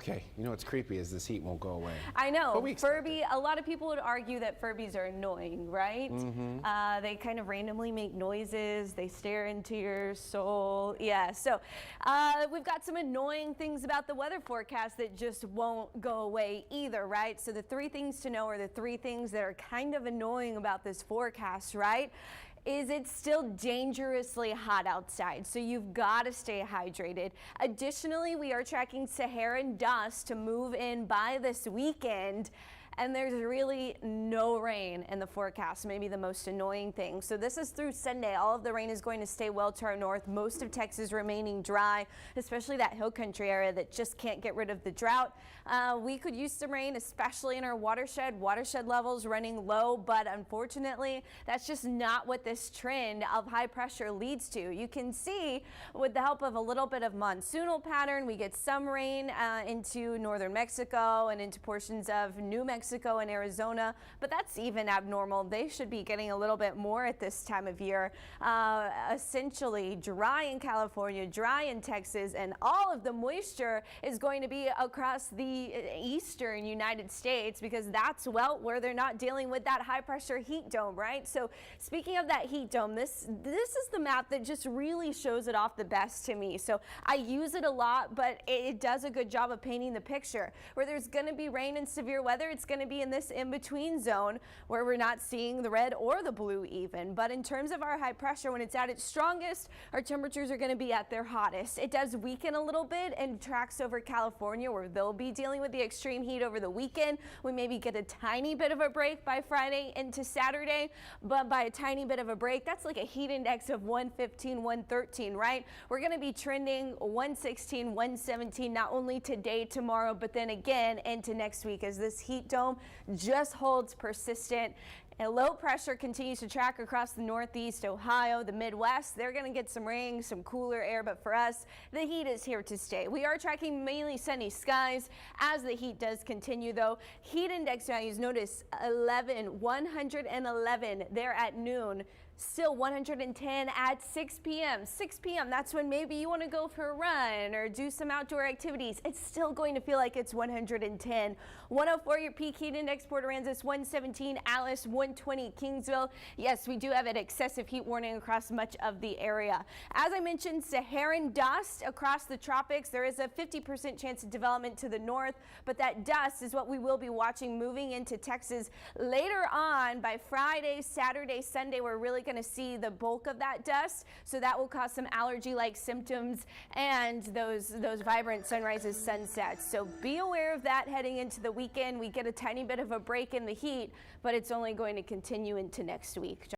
Okay, you know what's creepy is this heat won't go away. I know. But we expect Furby, a lot of people would argue that Furbies are annoying, right? They kind of randomly make noises. They stare into your soul. Yeah, so we've got some annoying things about the weather forecast that just won't go away either, right? So the three things to know are the three things that are kind of annoying about this forecast, right? Is it still dangerously hot outside, so you've got to stay hydrated. Additionally, we are tracking Saharan dust to move in by this weekend, and there's really no rain in the forecast, maybe the most annoying thing. So this is through Sunday. All of the rain is going to stay well to our north, most of Texas remaining dry, especially that hill country area that just can't get rid of the drought. We could use some rain, especially in our watershed levels running low, but unfortunately, that's just not what this trend of high pressure leads to. You can see with the help of a little bit of monsoonal pattern, we get some rain into northern Mexico and into portions of New Mexico and Arizona, but that's even abnormal. They should be getting a little bit more at this time of year. Essentially dry in California, dry in Texas, and all of the moisture is going to be across the eastern United States because that's, well, where they're not dealing with that high pressure heat dome, right? So speaking of that heat dome, this is the map that just really shows it off the best to me. So I use it a lot, but it does a good job of painting the picture. Where there's going to be rain and severe weather, it's going to be in this in-between zone where we're not seeing the red or the blue even. But in terms of our high pressure, when it's at its strongest, our temperatures are going to be at their hottest. It does weaken a little bit and tracks over California, where they'll be dealing with the extreme heat over the weekend. We maybe get a tiny bit of a break by Friday into Saturday, but by a tiny bit of a break, that's like a heat index of 115, 113, right? We're going to be trending 116, 117, not only today, tomorrow, but then again into next week as this heat dome just holds persistent. And low pressure continues to track across the Northeast, Ohio, the Midwest. They're going to get some rain, some cooler air, but for us, the heat is here to stay. We are tracking mainly sunny skies as the heat does continue, though. Heat index values, notice 111 there at noon. Still 110 at 6 p.m. 6 p.m. That's when maybe you want to go for a run or do some outdoor activities. It's still going to feel like it's 110. 104 your peak heat index, Port Aransas 117, Alice 120, Kingsville. Yes, we do have an excessive heat warning across much of the area. As I mentioned, Saharan dust across the tropics. There is a 50% chance of development to the north, but that dust is what we will be watching moving into Texas later on. By Friday, Saturday, Sunday, we're really going to see the bulk of that dust, so that will cause some allergy-like symptoms and those vibrant sunrises, sunsets. So be aware of that heading into the weekend. We get a tiny bit of a break in the heat, but it's only going to continue into next week.